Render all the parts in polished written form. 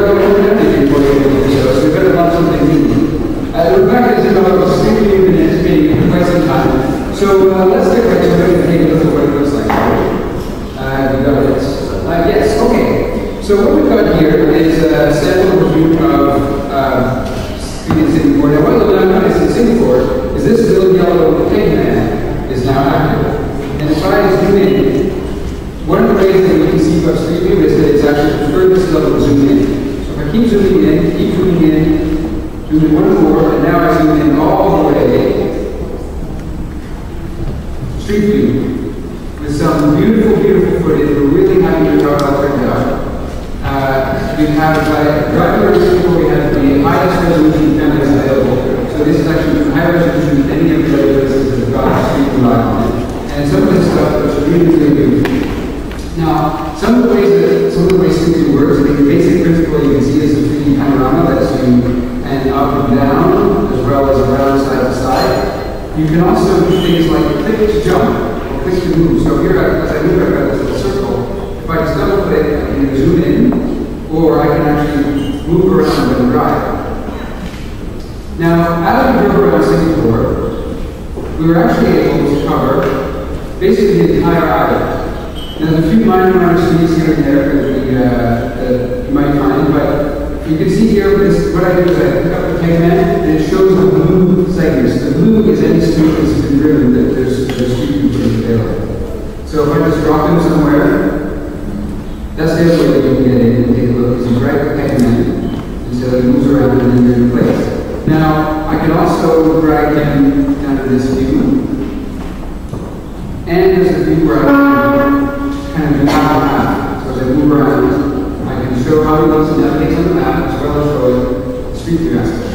already implemented before you so we better launch something new. Rebecca is about Street View and anticipating for quite some time. So let's get right to it and take a look at what it looks like. We got it. Yes, okay. So what we've got here is a sample review of Street in Singapore. Now, what you'll notice in Singapore is this little yellow pig man is now active. And if I zoom in, one of the ways that we conceive of Street View is that it's actually the furthest level to zoom in. So if I keep zooming in, zoom in one more, and now I zoom in all the way. Street View with some beautiful, beautiful footage. We're really happy with how it all turned out. We have driving Singapore, we have the highest resolution cameras available. So this is actually the higher resolution than any of the other places that have got Street View live on it. And some of this stuff is really, really good. Now, some of the ways Street View works, I think the basic principle you can see is the 3D panorama that's you and up and down, as well as around side to side. You can also do things like click to jump, or click to move. So here, as I move, I've got this little circle. If I just double click, I can zoom in, or I can actually move around and drive. Now, as we drove around Singapore, we were actually able to cover basically the entire island. Now, there's a few minor streets here and there that you might find, but you can see here, what I do is I pick up the peg man, and it shows the blue segments. The blue is any street that's been driven that there's street view available. So if I just drop him somewhere, that's the other way that you can get in and take a look, is you drag the peg man until he moves around and then you're in place. Now, I can also drag him down to this view, and there's a view where I can kind of do half and half. So as I move around, I can show how he wants to navigate on the map, as well as showing the street view aspect.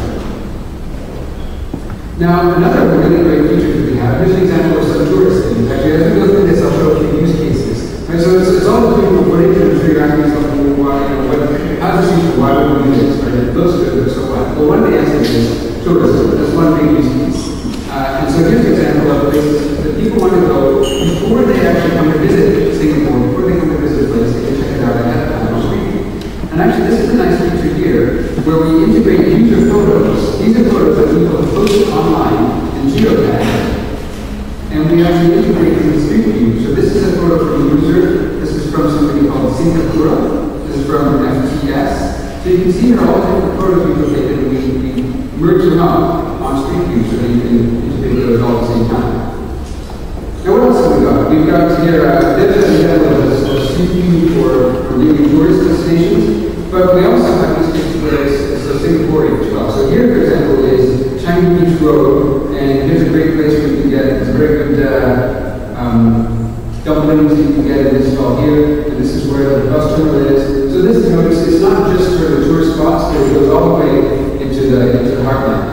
Now, another really great feature that we have, here's an example of some tourist things. Actually, as we go through this, I'll show a few use cases. Right, so it's all the people footage, and I'm sure you're asking yourself, why, how does this, why would we do this? Right? It looks good, but so what? Well, one of the answers is tourism. That's one big use case. And so here's an example of places that people want to go before they actually come to visit Singapore, before they come to visit a place, they can check it out ahead of time on Street View. And actually, this is a nice feature here, where we integrate user photos. These are photos that we will post online and geotag, and we actually integrate them in Street View. So this is a photo from a user. This is from somebody called Singapura. This is from FTS. So you can see here all the different photos we've taken, and we merge them up on Street View so that you can integrate those all at the same time. Now what else have we got? We've got here, this is an example of a Street View for maybe tourist destinations, but we also have this particular Singaporean as well. So here, for example, is Changi Beach Road, and here's a great place where you can get it's very good dumplings you can get installed here, and this is where the bus terminal is. So this, notice, it's not just for the tourist spots, but it goes all the way into the heartland.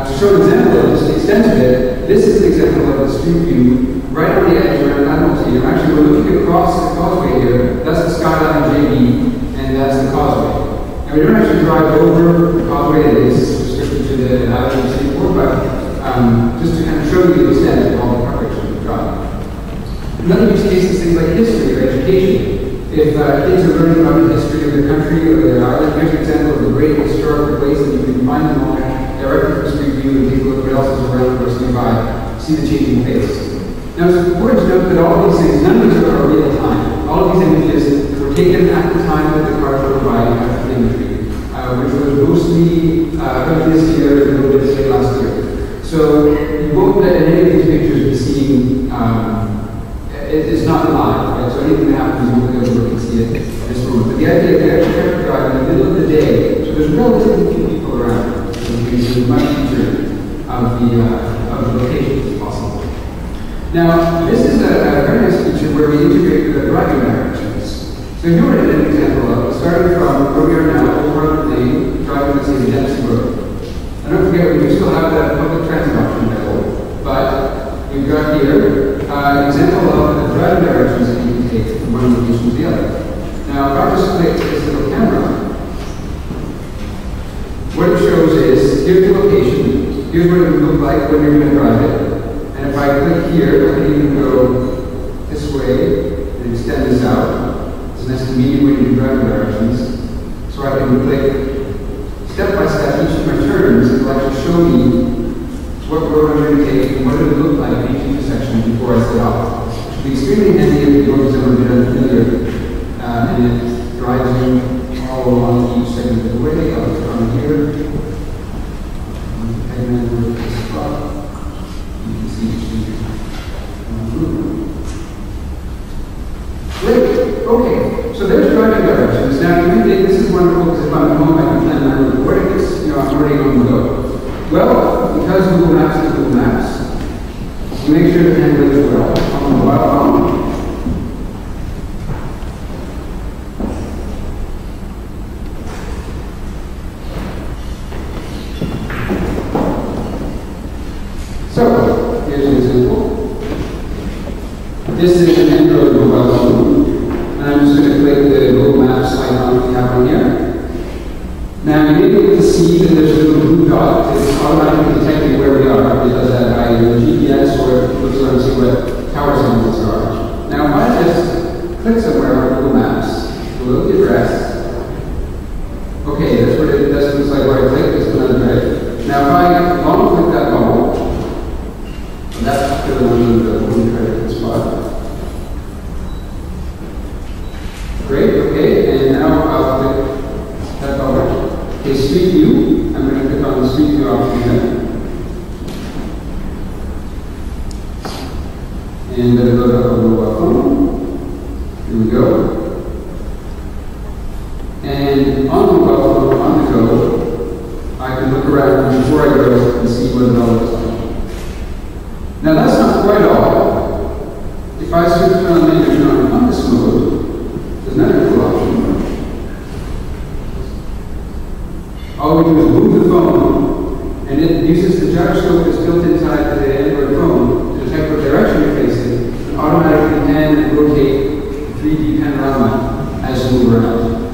To show an example of just the extent of it, this is an example of the Street View right on the edge around Admiralty. And actually, we're looking across the causeway here. That's the Skyline JB, and that's the causeway. And we don't actually drive over the causeway. It is restricted to the Avenue of Singapore, but just to kind of show you the extent of all the coverage that we've got. Another use case is things like history or education. If kids are learning about the history of their country or their island, here's an example of a great historical place, and you can find them all directly from Street View and take a look at what else is around or nearby, see the changing face. Now it's important to note that all of these things, none of these are real time. All of these images were taken at the time that the cars were providing after the imagery, which was mostly early this year and a little bit late last year. So you won't let any of these pictures be seen, it's not live, right? So anything that happens, you won't be able to look and see it at this moment. But the idea there is to drive in the middle of the day, so there's relatively few people around. So you can see much feature of the location as possible. Now, this is a very nice feature where we integrate the driving directions. So here we're an example of starting from where we are now, over the lane, driving to say the Dempsey Road. And don't forget, we do still have that public transit option available, but we've got here an example of the driving directions that you can take from one location to the other. Now, if I just click this little camera, what it shows is, here's the location, here's what it would look like when you're going to drive it, and if I click here, I can even go this way and extend this out. It's a nice convenient way to do driving directions. and click step by step each of my turns, it will actually show me what road I'm going to take and what it would look like at each intersection before I set off. It would be extremely handy if you want someone to be unfamiliar, and it drives you all along each segment of the way. I'll come here. And then we'll just spot. You can see each Great. Okay. So there's driving directions. Now, you may think this is wonderful because if I'm at home, I can plan my route. What if it's, I'm already on the go? Well, because Google Maps is Google Maps, you make sure to handle it as well on the mobile phone. So, here's an example. This is an Android mobile phone, and I'm just going to click the Google Maps icon we have on here. Now, you may be able to see that there's a little blue dot. It's automatically detecting where we are. It does that by GPS, or it looks around to see what tower symbols are. Now, if I just click somewhere on Google Maps, a little address. Okay, that's what it does. Looks like where I click is another address. Now, if I long click that bubble, that's the one of the blue credit spot. Great, okay, and now I'll click that bubble. Okay, Street View. I'm going to click on the Street View option here. And then go to our mobile phone. Here we go. And on the mobile phone, on the go, I can look around before I go and see what it all looks like. Now that's not quite all. If I switch on the menu on compass mode, there's another cool option. All we do is move the phone, and it uses the gyroscope that's built inside the Android phone to detect what direction you're facing, and automatically pan and rotate the 3D panorama as you move around.